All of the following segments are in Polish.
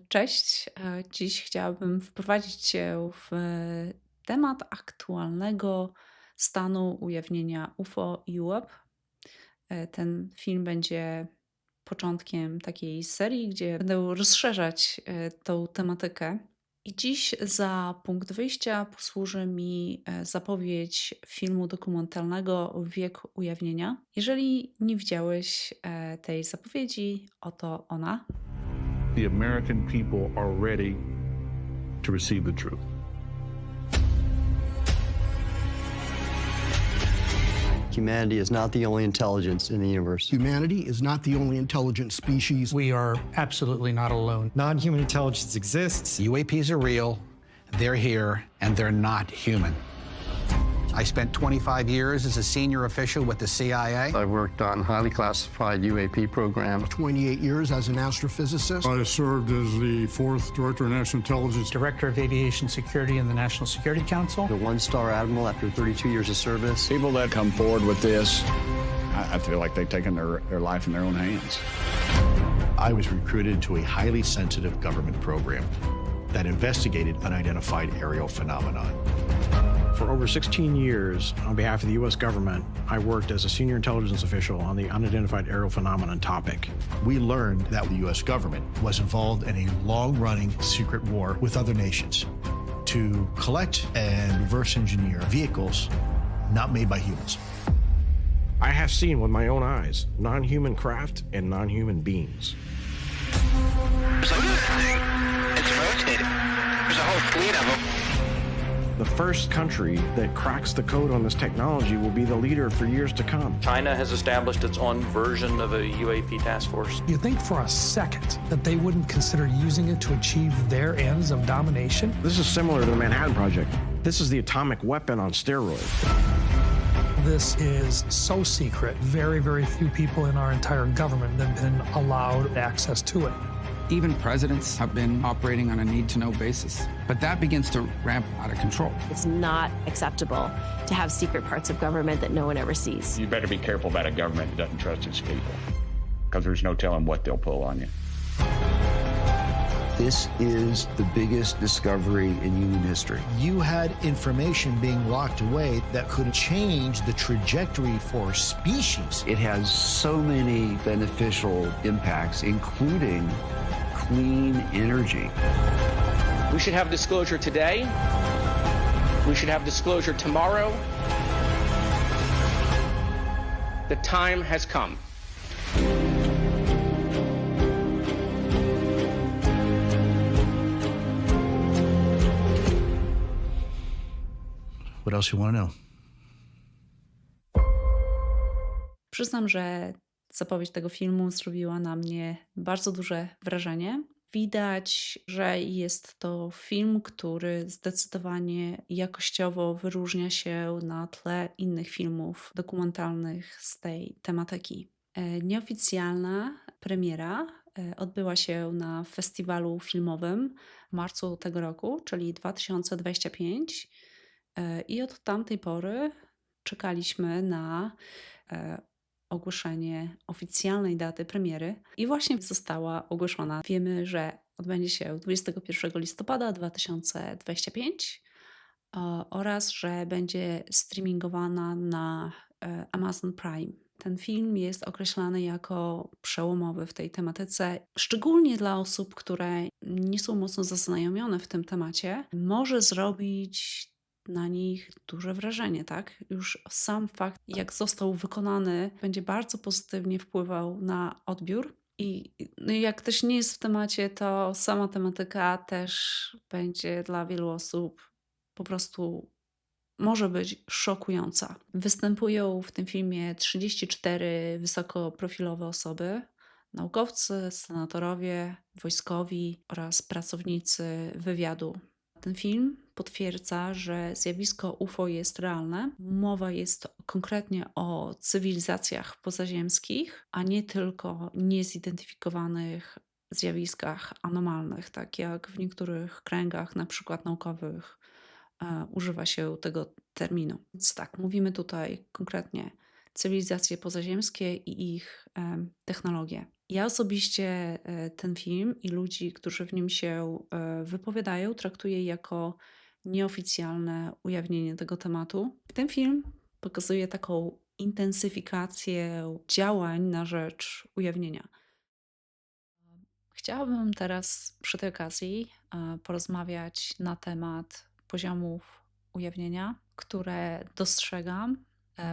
Cześć. Dziś chciałabym wprowadzić Cię w temat aktualnego stanu ujawnienia UFO i UAP. Ten film będzie początkiem takiej serii, gdzie będę rozszerzać tą tematykę. I dziś za punkt wyjścia posłuży mi zapowiedź filmu dokumentalnego Wiek Ujawnienia. Jeżeli nie widziałeś tej zapowiedzi, oto ona. The American people are ready to receive the truth. Humanity is not the only intelligence in the universe. Humanity is not the only intelligent species. We are absolutely not alone. Non-human intelligence exists. UAPs are real, they're here, and they're not human. I spent 25 years as a senior official with the CIA. I've worked on highly classified UAP programs. 28 years as an astrophysicist. I served as the 4th Director of National Intelligence. Director of Aviation Security in the National Security Council. The one-star admiral after 32 years of service. People that come forward with this, I feel like they've taken their life in their own hands. I was recruited to a highly sensitive government program that investigated unidentified aerial phenomenon. For over 16 years, on behalf of the U.S. government, I worked as a senior intelligence official on the unidentified aerial phenomenon topic. We learned that the U.S. government was involved in a long-running secret war with other nations to collect and reverse engineer vehicles not made by humans. I have seen with my own eyes non-human craft and non-human beings. It's rotating. There's a whole fleet of them. The first country that cracks the code on this technology will be the leader for years to come. China has established its own version of a UAP task force. You think for a second that they wouldn't consider using it to achieve their ends of domination? This is similar to the Manhattan Project. This is the atomic weapon on steroids. This is so secret. Very, very few people in our entire government have been allowed access to it. Even presidents have been operating on a need-to-know basis. But that begins to ramp out of control. It's not acceptable to have secret parts of government that no one ever sees. You better be careful about a government that doesn't trust its people, because there's no telling what they'll pull on you. This is the biggest discovery in human history. You had information being locked away that could change the trajectory for species. It has so many beneficial impacts, including clean energy. We should have disclosure today. We should have disclosure tomorrow. The time has come. What else you want to know? Przyznam, że zapowiedź tego filmu zrobiła na mnie bardzo duże wrażenie. Widać, że jest to film, który zdecydowanie jakościowo wyróżnia się na tle innych filmów dokumentalnych z tej tematyki. Nieoficjalna premiera odbyła się na festiwalu filmowym w marcu tego roku, czyli 2025. I od tamtej pory czekaliśmy na ogłoszenie oficjalnej daty premiery i właśnie została ogłoszona. Wiemy, że odbędzie się 21 listopada 2025 oraz że będzie streamingowana na Amazon Prime. Ten film jest określany jako przełomowy w tej tematyce, szczególnie dla osób, które nie są mocno zaznajomione w tym temacie. Może zrobić na nich duże wrażenie, tak? Już sam fakt, jak został wykonany, będzie bardzo pozytywnie wpływał na odbiór. I jak ktoś nie jest w temacie, to sama tematyka też będzie dla wielu osób po prostu może być szokująca. Występują w tym filmie 34 wysokoprofilowe osoby, naukowcy, senatorowie, wojskowi oraz pracownicy wywiadu. Ten film potwierdza, że zjawisko UFO jest realne. Mowa jest konkretnie o cywilizacjach pozaziemskich, a nie tylko niezidentyfikowanych zjawiskach anomalnych, tak jak w niektórych kręgach, na przykład naukowych, używa się tego terminu. Więc tak, mówimy tutaj konkretnie cywilizacje pozaziemskie i ich technologie. Ja osobiście ten film i ludzi, którzy w nim się wypowiadają, traktuję jako nieoficjalne ujawnienie tego tematu. Ten film pokazuje taką intensyfikację działań na rzecz ujawnienia. Chciałabym teraz przy tej okazji porozmawiać na temat poziomów ujawnienia, które dostrzegam.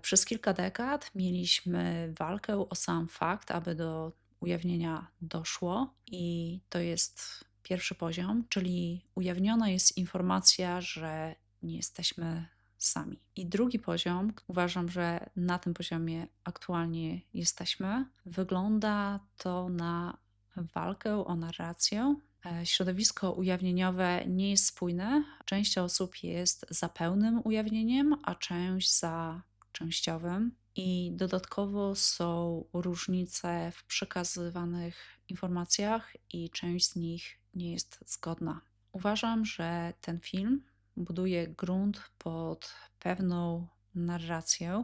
Przez kilka dekad mieliśmy walkę o sam fakt, aby do ujawnienia doszło, i to jest pierwszy poziom, czyli ujawniona jest informacja, że nie jesteśmy sami. I drugi poziom, uważam, że na tym poziomie aktualnie jesteśmy, wygląda to na walkę o narrację. Środowisko ujawnieniowe nie jest spójne. Część osób jest za pełnym ujawnieniem, a część za częściowym. I dodatkowo są różnice w przekazywanych informacjach i część z nich nie jest zgodna. Uważam, że ten film buduje grunt pod pewną narrację.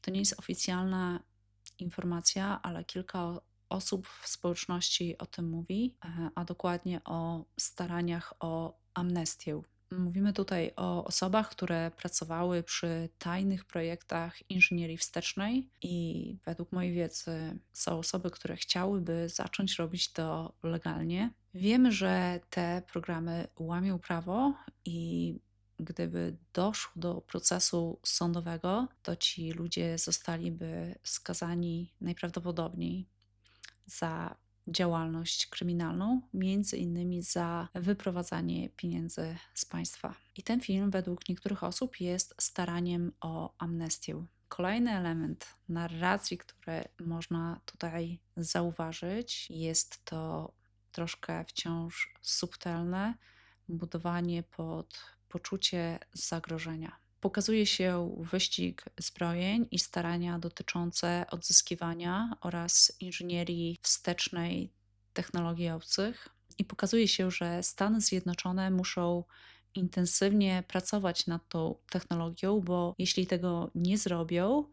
To nie jest oficjalna informacja, ale kilka osób w społeczności o tym mówi, a dokładnie o staraniach o amnestię. Mówimy tutaj o osobach, które pracowały przy tajnych projektach inżynierii wstecznej i według mojej wiedzy są osoby, które chciałyby zacząć robić to legalnie. Wiemy, że te programy łamią prawo i gdyby doszło do procesu sądowego, to ci ludzie zostaliby skazani najprawdopodobniej za działalność kryminalną, między innymi za wyprowadzanie pieniędzy z państwa. I ten film według niektórych osób jest staraniem o amnestię. Kolejny element narracji, który można tutaj zauważyć, jest to troszkę wciąż subtelne budowanie pod poczucie zagrożenia. Pokazuje się wyścig zbrojeń i starania dotyczące odzyskiwania oraz inżynierii wstecznej technologii obcych. I pokazuje się, że Stany Zjednoczone muszą intensywnie pracować nad tą technologią, bo jeśli tego nie zrobią,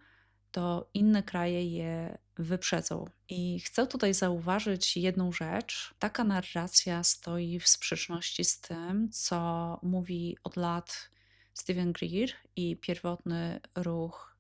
to inne kraje je wyprzedzą. I chcę tutaj zauważyć jedną rzecz. Taka narracja stoi w sprzeczności z tym, co mówi od lat Steven Greer i pierwotny ruch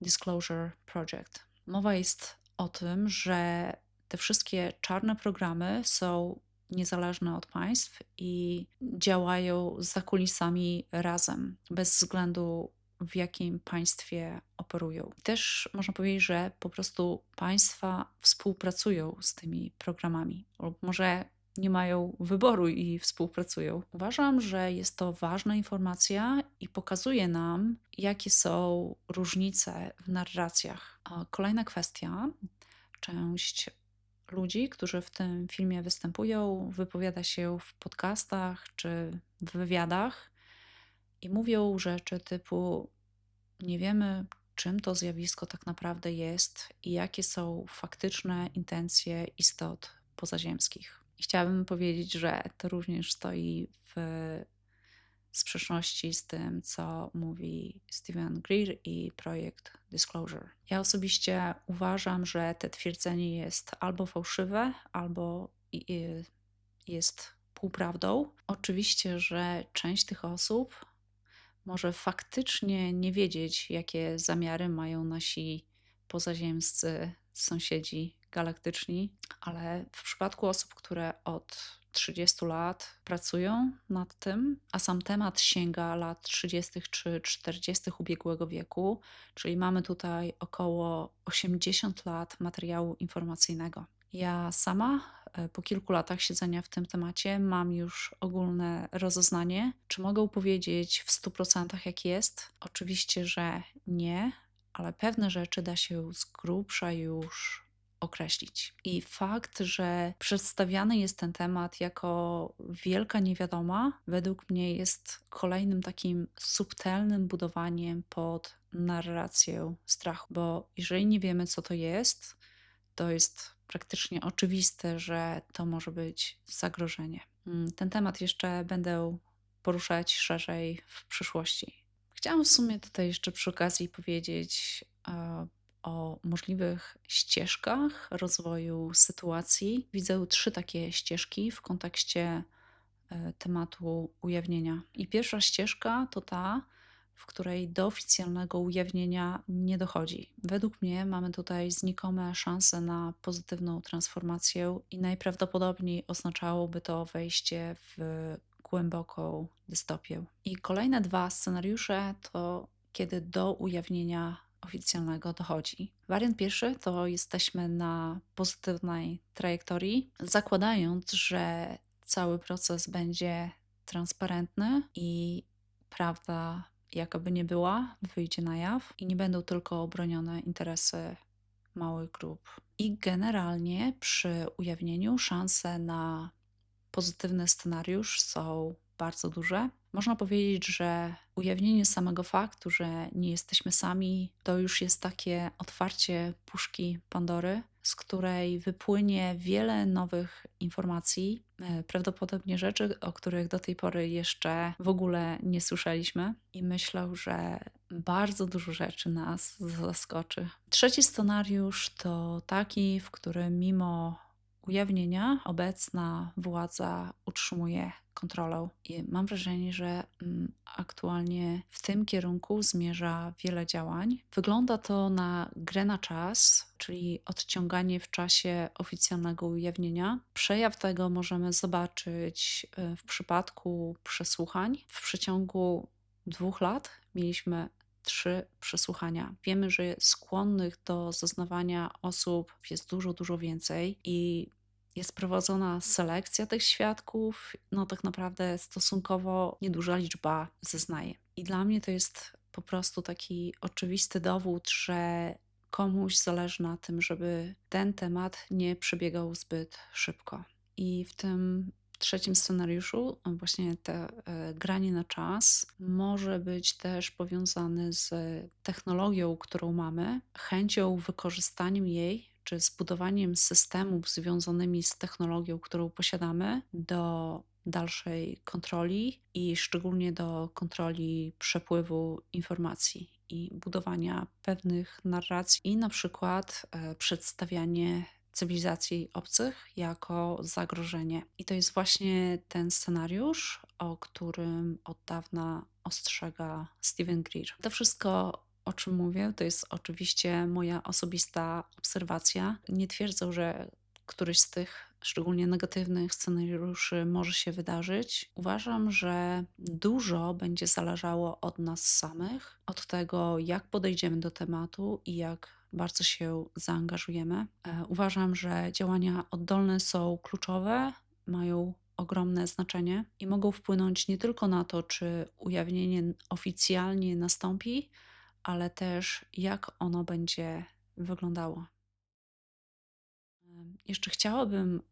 Disclosure Project. Mowa jest o tym, że te wszystkie czarne programy są niezależne od państw i działają za kulisami razem, bez względu w jakim państwie operują. Też można powiedzieć, że po prostu państwa współpracują z tymi programami, lub może nie mają wyboru i współpracują. Uważam, że jest to ważna informacja i pokazuje nam, jakie są różnice w narracjach. A kolejna kwestia. Część ludzi, którzy w tym filmie występują, wypowiada się w podcastach czy w wywiadach i mówią rzeczy typu: nie wiemy, czym to zjawisko tak naprawdę jest i jakie są faktyczne intencje istot pozaziemskich. I chciałabym powiedzieć, że to również stoi w sprzeczności z tym, co mówi Steven Greer i projekt Disclosure. Ja osobiście uważam, że to twierdzenie jest albo fałszywe, albo jest półprawdą. Oczywiście, że część tych osób może faktycznie nie wiedzieć, jakie zamiary mają nasi pozaziemscy sąsiedzi galaktyczni, ale w przypadku osób, które od 30 lat pracują nad tym, a sam temat sięga lat 30. czy 40. ubiegłego wieku, czyli mamy tutaj około 80 lat materiału informacyjnego. Ja sama po kilku latach siedzenia w tym temacie mam już ogólne rozeznanie. Czy mogę powiedzieć w 100% jak jest? Oczywiście, że nie, ale pewne rzeczy da się z grubsza już określić. I fakt, że przedstawiany jest ten temat jako wielka niewiadoma, według mnie jest kolejnym takim subtelnym budowaniem pod narrację strachu, bo jeżeli nie wiemy, co to jest praktycznie oczywiste, że to może być zagrożenie. Ten temat jeszcze będę poruszać szerzej w przyszłości. Chciałam w sumie tutaj jeszcze przy okazji powiedzieć o możliwych ścieżkach rozwoju sytuacji. Widzę 3 takie ścieżki w kontekście tematu ujawnienia. I pierwsza ścieżka to ta, w której do oficjalnego ujawnienia nie dochodzi. Według mnie mamy tutaj znikome szanse na pozytywną transformację i najprawdopodobniej oznaczałoby to wejście w głęboką dystopię. I kolejne 2 scenariusze to kiedy do ujawnienia oficjalnego dochodzi. Wariant pierwszy to jesteśmy na pozytywnej trajektorii, zakładając, że cały proces będzie transparentny i prawda, jakoby nie była, wyjdzie na jaw i nie będą tylko bronione interesy małych grup. I generalnie przy ujawnieniu szanse na pozytywny scenariusz są bardzo duże. Można powiedzieć, że ujawnienie samego faktu, że nie jesteśmy sami, to już jest takie otwarcie puszki Pandory, z której wypłynie wiele nowych informacji, prawdopodobnie rzeczy, o których do tej pory jeszcze w ogóle nie słyszeliśmy. I myślę, że bardzo dużo rzeczy nas zaskoczy. Trzeci scenariusz to taki, w którym mimo ujawnienia obecna władza utrzymuje kontrolę. I mam wrażenie, że aktualnie w tym kierunku zmierza wiele działań. Wygląda to na grę na czas, czyli odciąganie w czasie oficjalnego ujawnienia. Przejaw tego możemy zobaczyć w przypadku przesłuchań. W przeciągu 2 lat mieliśmy 3 przesłuchania. Wiemy, że skłonnych do zeznawania osób jest dużo więcej i jest prowadzona selekcja tych świadków. No tak naprawdę stosunkowo nieduża liczba zeznaje. I dla mnie to jest po prostu taki oczywisty dowód, że komuś zależy na tym, żeby ten temat nie przebiegał zbyt szybko. I w tym trzecim scenariuszu właśnie te granie na czas może być też powiązane z technologią, którą mamy, chęcią wykorzystaniem jej, czy zbudowaniem systemów związanymi z technologią, którą posiadamy, do dalszej kontroli i szczególnie do kontroli przepływu informacji i budowania pewnych narracji i na przykład przedstawianie cywilizacji obcych jako zagrożenie. I to jest właśnie ten scenariusz, o którym od dawna ostrzega Steven Greer. To wszystko, o czym mówię, to jest oczywiście moja osobista obserwacja. Nie twierdzę, że któryś z tych szczególnie negatywnych scenariuszy może się wydarzyć. Uważam, że dużo będzie zależało od nas samych, od tego, jak podejdziemy do tematu i jak bardzo się zaangażujemy. Uważam, że działania oddolne są kluczowe, mają ogromne znaczenie i mogą wpłynąć nie tylko na to, czy ujawnienie oficjalnie nastąpi, ale też jak ono będzie wyglądało. Jeszcze chciałabym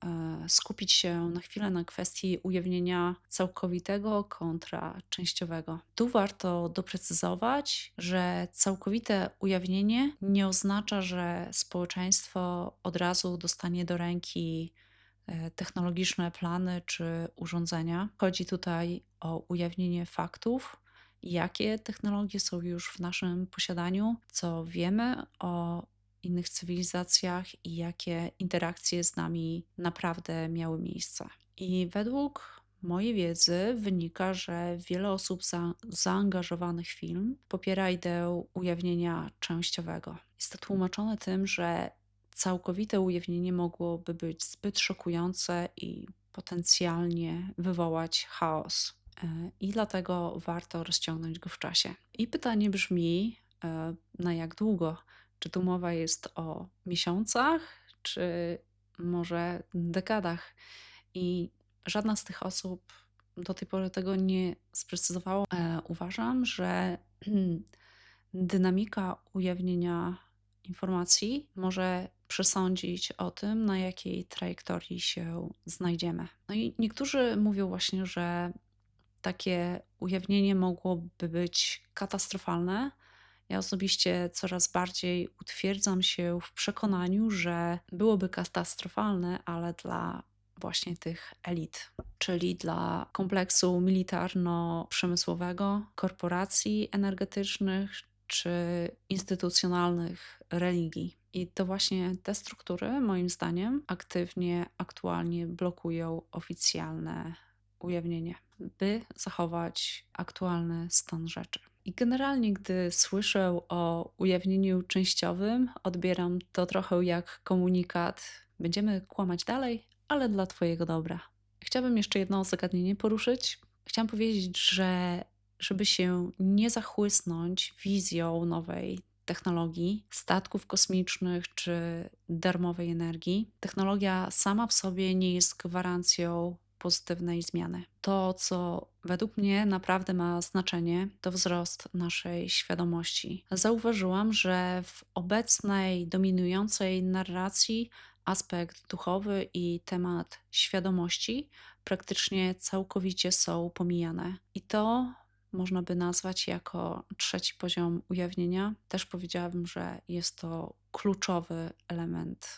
skupić się na chwilę na kwestii ujawnienia całkowitego kontra częściowego. Tu warto doprecyzować, że całkowite ujawnienie nie oznacza, że społeczeństwo od razu dostanie do ręki technologiczne plany czy urządzenia. Chodzi tutaj o ujawnienie faktów, jakie technologie są już w naszym posiadaniu, co wiemy o innych cywilizacjach i jakie interakcje z nami naprawdę miały miejsce. I według mojej wiedzy wynika, że wiele osób zaangażowanych w film popiera ideę ujawnienia częściowego. Jest to tłumaczone tym, że całkowite ujawnienie mogłoby być zbyt szokujące i potencjalnie wywołać chaos. I dlatego warto rozciągnąć go w czasie. I pytanie brzmi, na jak długo? Czy tu mowa jest o miesiącach, czy może dekadach? I żadna z tych osób do tej pory tego nie sprecyzowała. Uważam, że dynamika ujawnienia informacji może przesądzić o tym, na jakiej trajektorii się znajdziemy. No i niektórzy mówią właśnie, że takie ujawnienie mogłoby być katastrofalne. Ja osobiście coraz bardziej utwierdzam się w przekonaniu, że byłoby katastrofalne, ale dla właśnie tych elit, czyli dla kompleksu militarno-przemysłowego, korporacji energetycznych czy instytucjonalnych religii. I to właśnie te struktury, moim zdaniem, aktywnie, aktualnie blokują oficjalne ujawnienie, by zachować aktualny stan rzeczy. I generalnie, gdy słyszę o ujawnieniu częściowym, odbieram to trochę jak komunikat: będziemy kłamać dalej, ale dla Twojego dobra. Chciałabym jeszcze jedno zagadnienie poruszyć. Chciałam powiedzieć, że żeby się nie zachłysnąć wizją nowej technologii, statków kosmicznych czy darmowej energii, technologia sama w sobie nie jest gwarancją pozytywnej zmiany. To, co według mnie naprawdę ma znaczenie, to wzrost naszej świadomości. Zauważyłam, że w obecnej dominującej narracji aspekt duchowy i temat świadomości praktycznie całkowicie są pomijane. I to można by nazwać jako trzeci poziom ujawnienia. Też powiedziałabym, że jest to kluczowy element,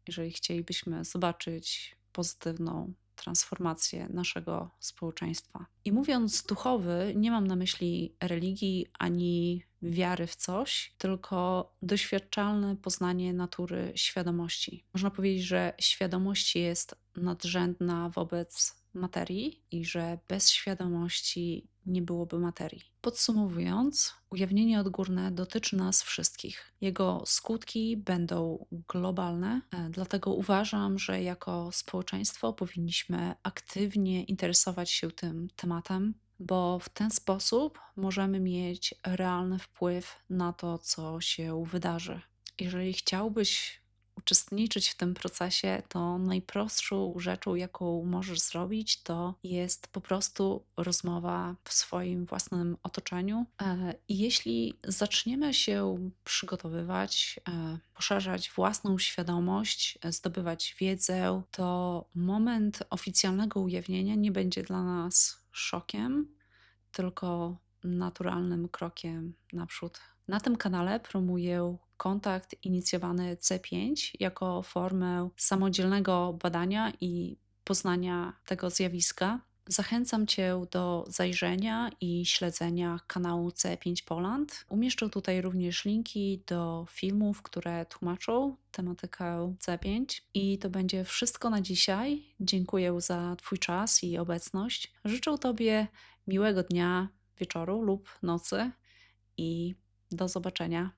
jeżeli chcielibyśmy zobaczyć pozytywną transformację naszego społeczeństwa. I mówiąc duchowy, nie mam na myśli religii ani wiary w coś, tylko doświadczalne poznanie natury świadomości. Można powiedzieć, że świadomość jest nadrzędna wobec materii i że bez świadomości nie byłoby materii. Podsumowując, ujawnienie odgórne dotyczy nas wszystkich. Jego skutki będą globalne, dlatego uważam, że jako społeczeństwo powinniśmy aktywnie interesować się tym tematem, bo w ten sposób możemy mieć realny wpływ na to, co się wydarzy. Jeżeli chciałbyś uczestniczyć w tym procesie, to najprostszą rzeczą, jaką możesz zrobić, to jest po prostu rozmowa w swoim własnym otoczeniu. I jeśli zaczniemy się przygotowywać, poszerzać własną świadomość, zdobywać wiedzę, to moment oficjalnego ujawnienia nie będzie dla nas szokiem, tylko naturalnym krokiem naprzód. Na tym kanale promuję kontakt inicjowany C5 jako formę samodzielnego badania i poznania tego zjawiska. Zachęcam Cię do zajrzenia i śledzenia kanału C5 Poland. Umieszczę tutaj również linki do filmów, które tłumaczą tematykę C5. I to będzie wszystko na dzisiaj. Dziękuję za Twój czas i obecność. Życzę Tobie miłego dnia, wieczoru lub nocy i do zobaczenia.